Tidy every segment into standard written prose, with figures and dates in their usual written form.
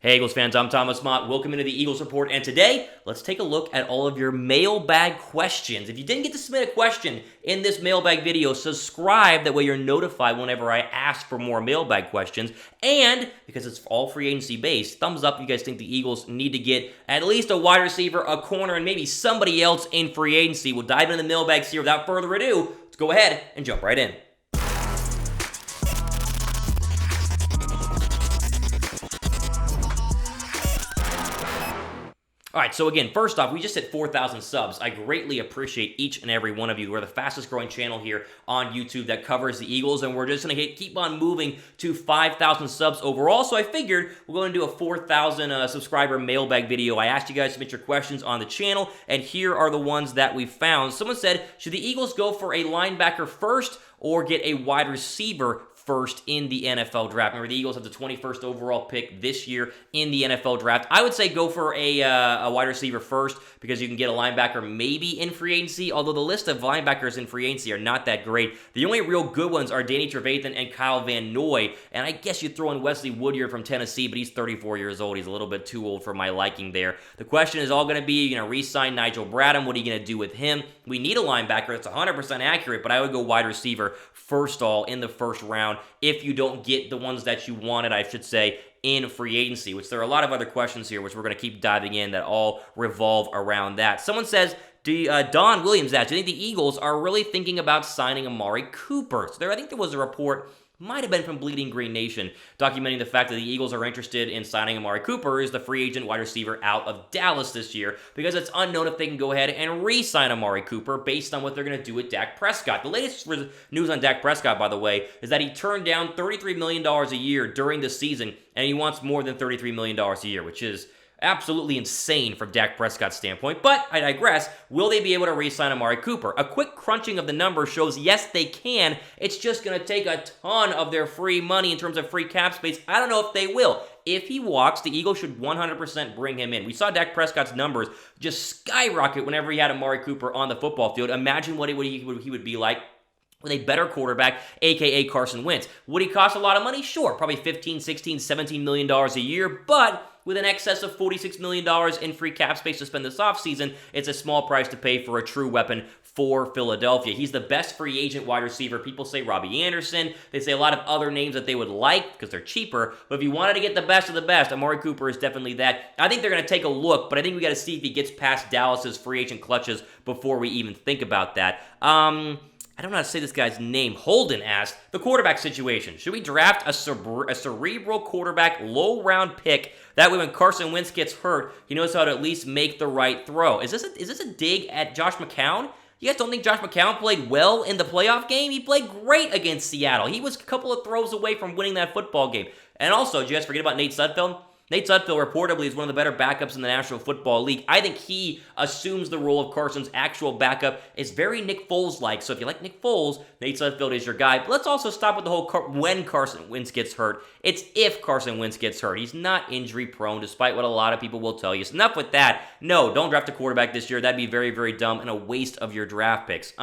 Hey Eagles fans, I'm Thomas Mott. Welcome into the Eagles Report, and today, let's take a look at all of your mailbag questions. If you didn't get to submit a question in this mailbag video, subscribe. That way you're notified whenever I ask for more mailbag questions. And, because it's all free agency based, thumbs up if you guys think the Eagles need to get at least a wide receiver, a corner, and maybe somebody else in free agency. We'll dive into the mailbags here without further ado. Let's go ahead and jump right in. All right, so again, first off, we just hit 4,000 subs. I greatly appreciate each and every one of you. We're the fastest growing channel here on YouTube that covers the Eagles, and we're just going to keep on moving to 5,000 subs overall. So I figured we're going to do a 4,000 subscriber mailbag video. I asked you guys to submit your questions on the channel, and here are the ones that we found. Someone said, should the Eagles go for a linebacker first or get a wide receiver first in the NFL draft? Remember, the Eagles have the 21st overall pick this year in the NFL draft. I would say go for a wide receiver first because you can get a linebacker maybe in free agency, although the list of linebackers in free agency are not that great. The only real good ones are Danny Trevathan and Kyle Van Noy, and I guess you'd throw in Wesley Woodyard from Tennessee, but he's 34 years old. He's a little bit too old for my liking there. The question is all going to be, re-sign Nigel Bradham. What are you going to do with him? We need a linebacker. That's 100% accurate, but I would go wide receiver first all in the first round if you don't get the ones that you wanted, I should say, in free agency, which there are a lot of other questions here, which we're going to keep diving in that all revolve around that. Someone says, Don Williams asks, do you think the Eagles are really thinking about signing Amari Cooper? So I think there was a report, might have been from Bleeding Green Nation, documenting the fact that the Eagles are interested in signing Amari Cooper as the free agent wide receiver out of Dallas this year, because it's unknown if they can go ahead and re-sign Amari Cooper based on what they're going to do with Dak Prescott. The latest news on Dak Prescott, by the way, is that he turned down $33 million a year during the season, and he wants more than $33 million a year, which is absolutely insane from Dak Prescott's standpoint, but I digress. Will they be able to re-sign Amari Cooper? A quick crunching of the numbers shows yes, they can. It's just going to take a ton of their free money in terms of free cap space. I don't know if they will. If he walks, the Eagles should 100% bring him in. We saw Dak Prescott's numbers just skyrocket whenever he had Amari Cooper on the football field. Imagine what he would be like with a better quarterback, a.k.a. Carson Wentz. Would he cost a lot of money? Sure, probably $15, $16, $17 million a year, but with an excess of $46 million in free cap space to spend this offseason, it's a small price to pay for a true weapon for Philadelphia. He's the best free agent wide receiver. People say Robby Anderson. They say a lot of other names that they would like because they're cheaper, but if you wanted to get the best of the best, Amari Cooper is definitely that. I think they're going to take a look, but I think we got to see if he gets past Dallas's free agent clutches before we even think about that. I don't know how to say this guy's name. Holden asked, the quarterback situation. Should we draft a cerebral quarterback, low-round pick? That way when Carson Wentz gets hurt, he knows how to at least make the right throw. Is this a dig at Josh McCown? You guys don't think Josh McCown played well in the playoff game? He played great against Seattle. He was a couple of throws away from winning that football game. And also, did you guys forget about Nate Sudfeld? Nate Sudfeld reportedly is one of the better backups in the National Football League. I think he assumes the role of Carson's actual backup. It's very Nick Foles-like. So if you like Nick Foles, Nate Sudfeld is your guy. But let's also stop with the whole when Carson Wentz gets hurt. It's if Carson Wentz gets hurt. He's not injury-prone, despite what a lot of people will tell you. So enough with that. No, don't draft a quarterback this year. That'd be very, very dumb and a waste of your draft picks.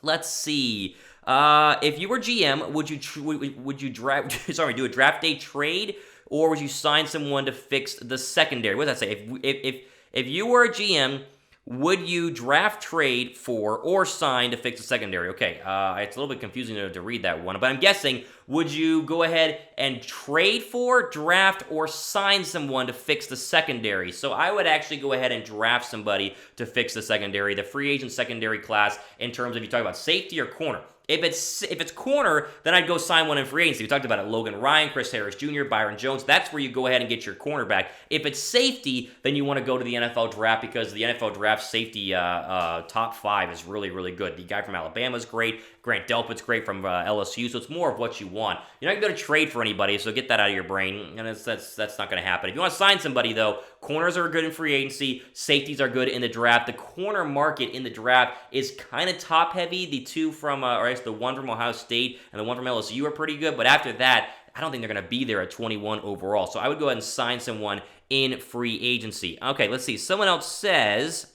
Let's see. If you were GM, would you do a draft day trade? Or would you sign someone to fix the secondary? What does that say? If you were a GM, would you draft, trade for, or sign to fix the secondary? Okay, it's a little bit confusing to read that one, but I'm guessing, would you go ahead and trade for, draft, or sign someone to fix the secondary? So I would actually go ahead and draft somebody to fix the secondary, the free agent secondary class, in terms of you talk about safety or corner. If it's corner, then I'd go sign one in free agency. We talked about it. Logan Ryan, Chris Harris Jr., Byron Jones. That's where you go ahead and get your cornerback. If it's safety, then you want to go to the NFL draft because the NFL draft safety top 5 is really, really good. The guy from Alabama is great. Grant Delpit's great from LSU, so it's more of what you want. You're not going to trade for anybody, so get that out of your brain, and that's not going to happen. If you want to sign somebody, though, corners are good in free agency, safeties are good in the draft. The corner market in the draft is kind of top-heavy. The two from, the one from Ohio State and the one from LSU are pretty good, but after that, I don't think they're going to be there at 21 overall, so I would go ahead and sign someone in free agency. Okay, let's see. Someone else says,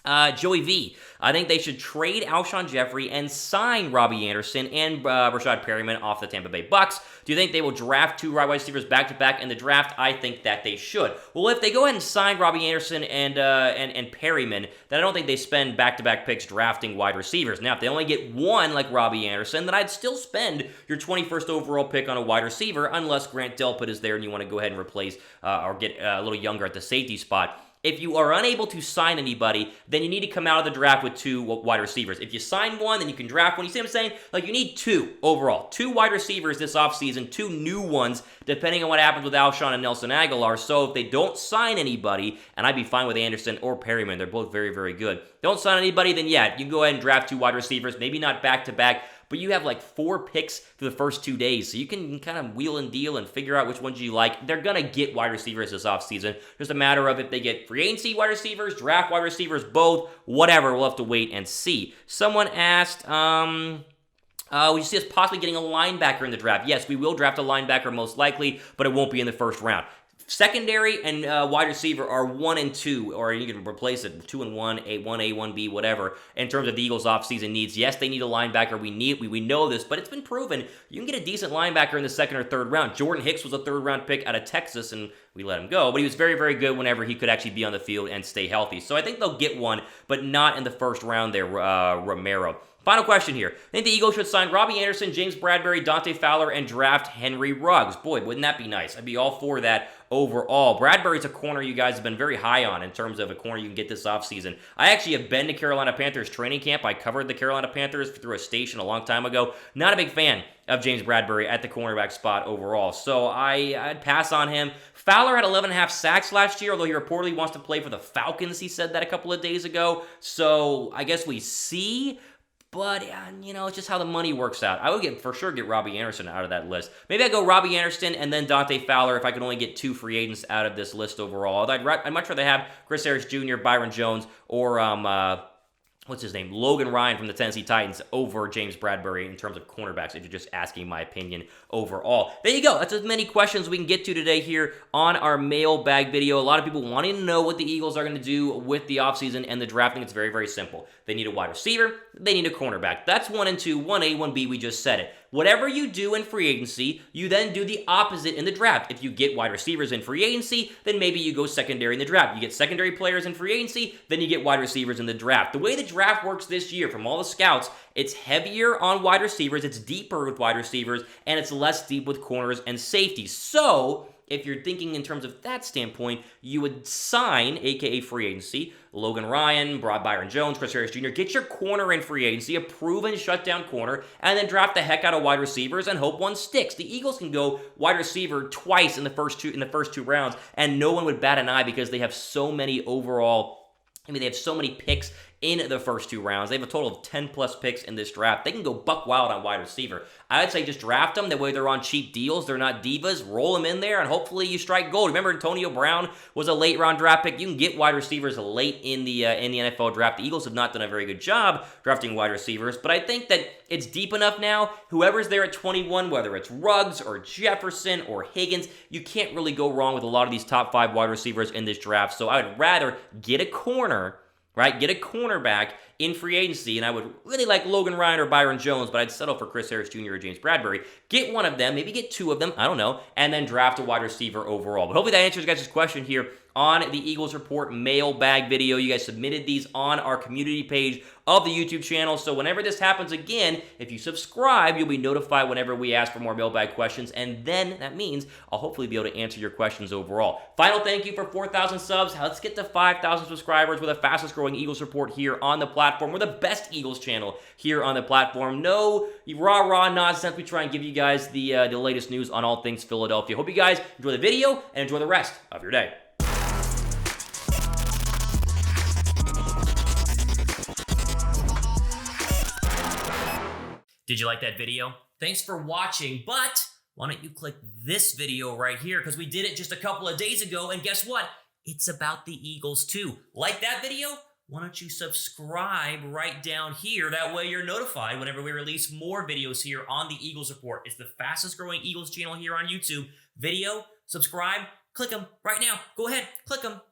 Joey V. I think they should trade Alshon Jeffrey and sign Robby Anderson and Rashad Perryman off the Tampa Bay Bucks. Do you think they will draft 2 wide receivers back-to-back in the draft? I think that they should. Well, if they go ahead and sign Robby Anderson and Perryman, then I don't think they spend back-to-back picks drafting wide receivers. Now, if they only get one like Robby Anderson, then I'd still spend your 21st overall pick on a wide receiver unless Grant Delpit is there and you want to go ahead and replace or get a little younger at the safety spot. If you are unable to sign anybody, then you need to come out of the draft with 2 wide receivers. If you sign one, then you can draft one. You see what I'm saying? Like, you need 2 overall. 2 wide receivers this offseason, 2 new ones, depending on what happens with Alshon and Nelson Aguilar. So if they don't sign anybody, and I'd be fine with Anderson or Perryman, they're both very, very good. Don't sign anybody, then yeah, you can go ahead and draft 2 wide receivers, maybe not back-to-back, but you have like 4 picks for the first 2 days, so you can kind of wheel and deal and figure out which ones you like. They're going to get wide receivers this offseason. Just a matter of if they get free agency wide receivers, draft wide receivers, both, whatever. We'll have to wait and see. Someone asked, would you see us possibly getting a linebacker in the draft? Yes, we will draft a linebacker most likely, but it won't be in the first round. Secondary and wide receiver are 1 and 2, or you can replace it 2 and 1, A1A, 1B, whatever. In terms of the Eagles' offseason needs, yes, they need a linebacker. We know this, but it's been proven you can get a decent linebacker in the 2nd or 3rd round. Jordan Hicks was a 3rd-round pick out of Texas, and we let him go, but he was very, very good whenever he could actually be on the field and stay healthy. So I think they'll get one, but not in the 1st round there, Romero. Final question here. I think the Eagles should sign Robby Anderson, James Bradbury, Dante Fowler, and draft Henry Ruggs. Boy, wouldn't that be nice? I'd be all for that overall. Bradbury's a corner you guys have been very high on in terms of a corner you can get this offseason. I actually have been to Carolina Panthers training camp. I covered the Carolina Panthers through a station a long time ago. Not a big fan of James Bradbury at the cornerback spot overall, so I'd pass on him. Fowler had 11.5 sacks last year, although he reportedly wants to play for the Falcons. He said that a couple of days ago, so I guess we see. But, it's just how the money works out. I would for sure get Robby Anderson out of that list. Maybe I'd go Robby Anderson and then Dante Fowler if I could only get 2 free agents out of this list overall. Although I'd much rather have Chris Harris Jr., Byron Jones, or what's his name, Logan Ryan from the Tennessee Titans over James Bradbury in terms of cornerbacks, if you're just asking my opinion overall. There you go. That's as many questions we can get to today here on our mailbag video. A lot of people wanting to know what the Eagles are going to do with the offseason and the drafting. It's very, very simple. They need a wide receiver. They need a cornerback. That's 1 and 2, 1A, 1B. We just said it. Whatever you do in free agency, you then do the opposite in the draft. If you get wide receivers in free agency, then maybe you go secondary in the draft. You get secondary players in free agency, then you get wide receivers in the draft. The way the draft works this year from all the scouts, it's heavier on wide receivers, it's deeper with wide receivers, and it's less deep with corners and safeties. So, if you're thinking in terms of that standpoint, you would sign, aka free agency, Logan Ryan, Byron Jones, Chris Harris Jr., get your corner in free agency, a proven shutdown corner, and then draft the heck out of wide receivers and hope one sticks. The Eagles can go wide receiver twice in the first two rounds, and no one would bat an eye because they have so many they have so many picks in the first 2 rounds. They have a total of 10-plus picks in this draft. They can go buck wild on wide receiver. I'd say just draft them. That way they're on cheap deals. They're not divas. Roll them in there, and hopefully you strike gold. Remember, Antonio Brown was a late-round draft pick. You can get wide receivers late in the NFL draft. The Eagles have not done a very good job drafting wide receivers, but I think that it's deep enough now. Whoever's there at 21, whether it's Ruggs or Jefferson or Higgins, you can't really go wrong with a lot of these top 5 wide receivers in this draft, so I would rather get a corner, right? Get a cornerback in free agency, and I would really like Logan Ryan or Byron Jones, but I'd settle for Chris Harris Jr. or James Bradbury. Get one of them, maybe get 2 of them, I don't know, and then draft a wide receiver overall. But hopefully that answers you guys' question here on the Eagles Report mailbag video. You guys submitted these on our community page of the YouTube channel, so whenever this happens again, if you subscribe, you'll be notified whenever we ask for more mailbag questions, and then that means I'll hopefully be able to answer your questions overall. Final thank you for 4,000 subs. Let's get to 5,000 subscribers. We're the fastest growing Eagles Report here on the platform. We're the best Eagles channel here on the platform. No rah-rah nonsense. We try and give you guys the latest news on all things Philadelphia. Hope you guys enjoy the video and enjoy the rest of your day. Did you like that video? Thanks for watching, but why don't you click this video right here, because we did it just a couple of days ago, and guess what? It's about the Eagles too. Like that video? Why don't you subscribe right down here? That way you're notified whenever we release more videos here on the Eagles Report. It's the fastest growing Eagles channel here on YouTube. Video, subscribe, click them right now. Go ahead, click them.